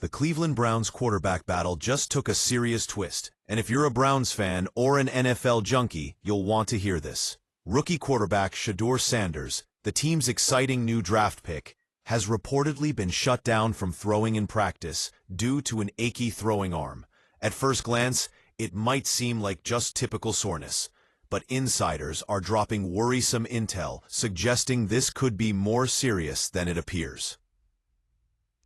The Cleveland Browns quarterback battle just took a serious twist, and if you're a Browns fan or an NFL junkie, you'll want to hear this. Rookie quarterback Shedeur Sanders, the team's exciting new draft pick, has reportedly been shut down from throwing in practice due to an achy throwing arm. At first glance, it might seem like just typical soreness, but insiders are dropping worrisome intel suggesting this could be more serious than it appears.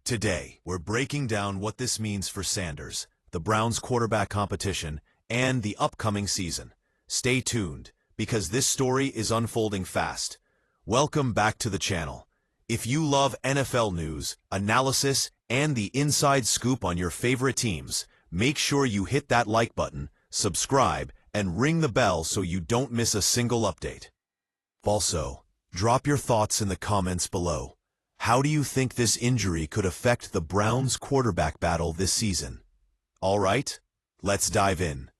Today, we're breaking down what this means for Sanders, the Browns' quarterback competition, and the upcoming season. Stay tuned, because this story is unfolding fast. Welcome back to the channel. If you love NFL news, analysis, and the inside scoop on your favorite teams, make sure you hit that like button, subscribe, and ring the bell so you don't miss a single update. Also, drop your thoughts in the comments below. How do you think this injury could affect the Browns' quarterback battle this season? All right, let's dive in.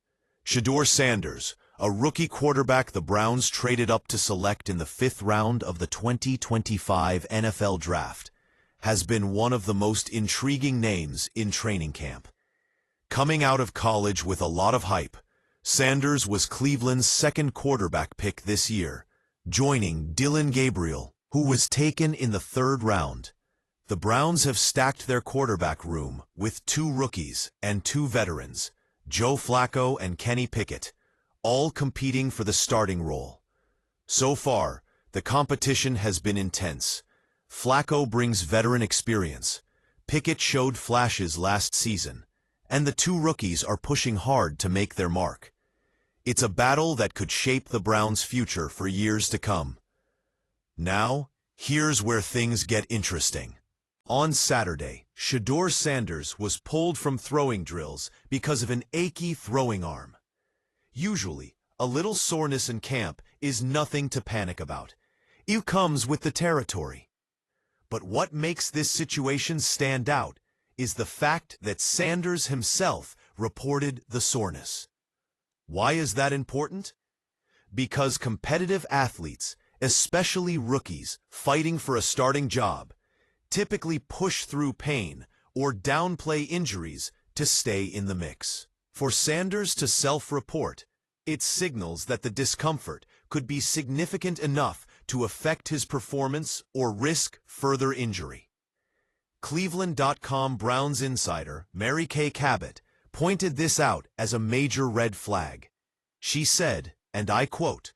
Shedeur Sanders, a rookie quarterback the Browns traded up to select in the 5th round of the 2025 NFL Draft, has been one of the most intriguing names in training camp. Coming out of college with a lot of hype, Sanders was Cleveland's second quarterback pick this year, joining Dillon Gabriel, who was taken in the 3rd round. The Browns have stacked their quarterback room with 2 rookies and 2 veterans, Joe Flacco and Kenny Pickett, all competing for the starting role. So far, the competition has been intense. Flacco brings veteran experience, Pickett showed flashes last season, and the 2 rookies are pushing hard to make their mark. It's a battle that could shape the Browns' future for years to come. Now, here's where things get interesting. On Saturday, Shedeur Sanders was pulled from throwing drills because of an achy throwing arm. Usually, a little soreness in camp is nothing to panic about. It comes with the territory. But what makes this situation stand out is the fact that Sanders himself reported the soreness. Why is that important? Because competitive athletes, especially rookies fighting for a starting job, typically push through pain or downplay injuries to stay in the mix. For Sanders to self-report, it signals that the discomfort could be significant enough to affect his performance or risk further injury. Cleveland.com Browns insider Mary Kay Cabot pointed this out as a major red flag. She said, and I quote,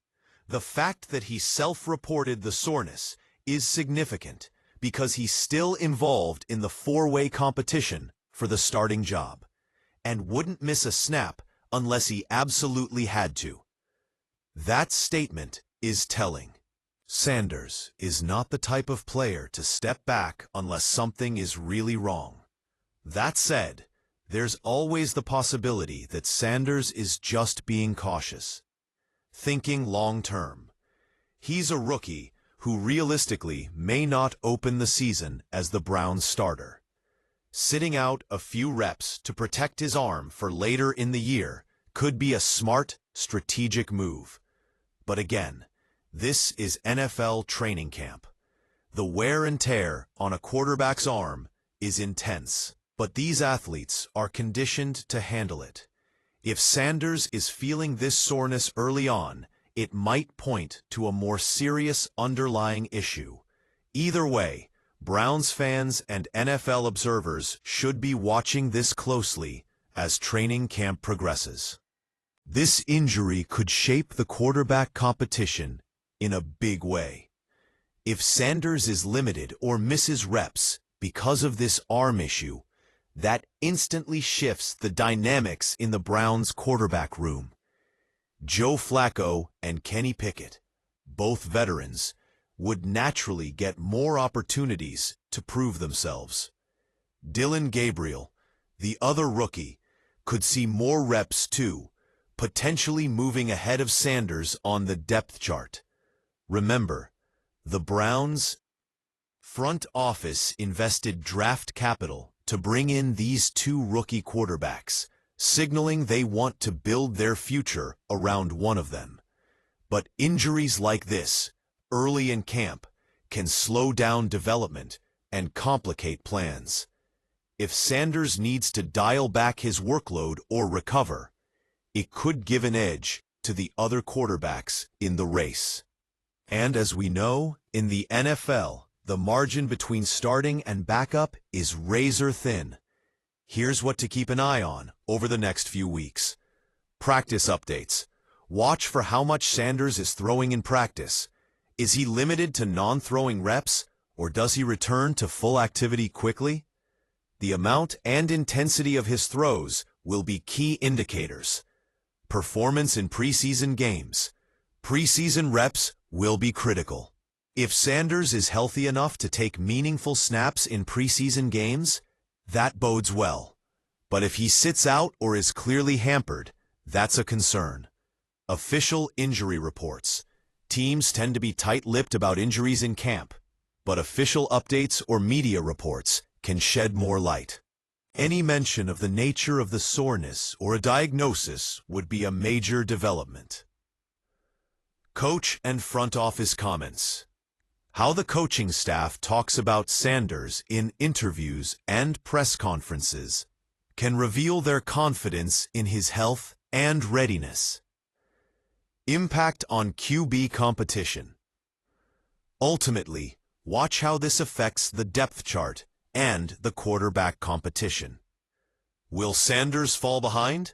"The fact that he self-reported the soreness is significant because he's still involved in the 4-way competition for the starting job, and wouldn't miss a snap unless he absolutely had to." That statement is telling. Sanders is not the type of player to step back unless something is really wrong. That said, there's always the possibility that Sanders is just being cautious, thinking long-term. He's a rookie who realistically may not open the season as the Browns starter. Sitting out a few reps to protect his arm for later in the year could be a smart, strategic move. But again, this is NFL training camp. The wear and tear on a quarterback's arm is intense, but these athletes are conditioned to handle it. If Sanders is feeling this soreness early on, it might point to a more serious underlying issue. Either way, Browns fans and NFL observers should be watching this closely as training camp progresses. This injury could shape the quarterback competition in a big way. If Sanders is limited or misses reps because of this arm issue, that instantly shifts the dynamics in the Browns' quarterback room. Joe Flacco and Kenny Pickett, both veterans, would naturally get more opportunities to prove themselves. Dillon Gabriel, the other rookie, could see more reps too, potentially moving ahead of Sanders on the depth chart. Remember, the Browns' front office invested draft capital to bring in these 2 rookie quarterbacks, signaling they want to build their future around one of them. But injuries like this, early in camp, can slow down development and complicate plans. If Sanders needs to dial back his workload or recover, it could give an edge to the other quarterbacks in the race. And as we know, in the NFL, the margin between starting and backup is razor thin. Here's what to keep an eye on over the next few weeks. Practice updates. Watch for how much Sanders is throwing in practice. Is he limited to non-throwing reps, or does he return to full activity quickly? The amount and intensity of his throws will be key indicators. Performance in preseason games. Preseason reps will be critical. If Sanders is healthy enough to take meaningful snaps in preseason games, that bodes well. But if he sits out or is clearly hampered, that's a concern. Official injury reports. Teams tend to be tight-lipped about injuries in camp, but official updates or media reports can shed more light. Any mention of the nature of the soreness or a diagnosis would be a major development. Coach and front office comments. How the coaching staff talks about Sanders in interviews and press conferences can reveal their confidence in his health and readiness. Impact on QB competition. Ultimately, watch how this affects the depth chart and the quarterback competition. Will Sanders fall behind?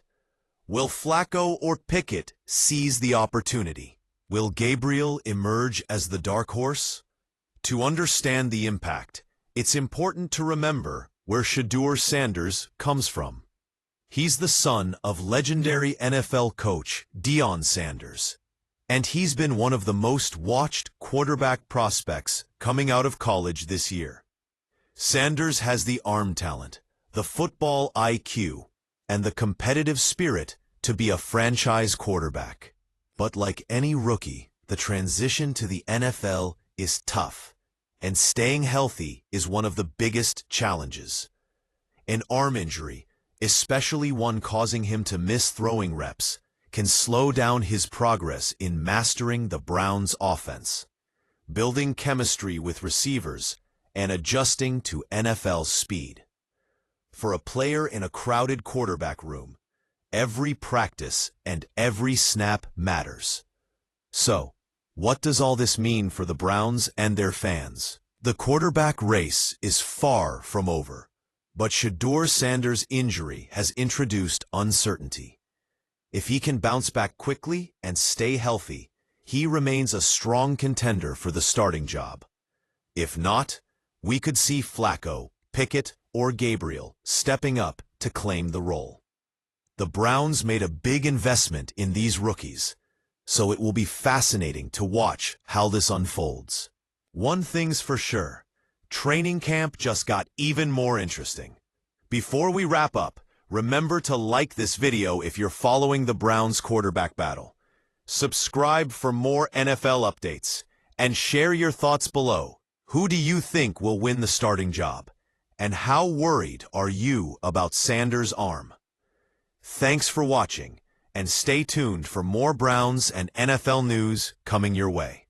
Will Flacco or Pickett seize the opportunity? Will Gabriel emerge as the dark horse? To understand the impact, it's important to remember where Shedeur Sanders comes from. He's the son of legendary NFL coach Dillon Sanders, and he's been one of the most watched quarterback prospects coming out of college this year. Sanders has the arm talent, the football IQ, and the competitive spirit to be a franchise quarterback. But like any rookie, the transition to the NFL is tough, and staying healthy is one of the biggest challenges. An arm injury, especially one causing him to miss throwing reps, can slow down his progress in mastering the Browns' offense, building chemistry with receivers, and adjusting to NFL speed. For a player in a crowded quarterback room, every practice and every snap matters. So, what does all this mean for the Browns and their fans? The quarterback race is far from over, but Shedeur Sanders' injury has introduced uncertainty. If he can bounce back quickly and stay healthy, he remains a strong contender for the starting job. If not, we could see Flacco, Pickett, or Gabriel stepping up to claim the role. The Browns made a big investment in these rookies, so it will be fascinating to watch how this unfolds. One thing's for sure, training camp just got even more interesting. Before we wrap up, remember to like this video if you're following the Browns quarterback battle. Subscribe for more NFL updates, and share your thoughts below. Who do you think will win the starting job? And how worried are you about Sanders' arm? Thanks for watching, and stay tuned for more Browns and NFL news coming your way.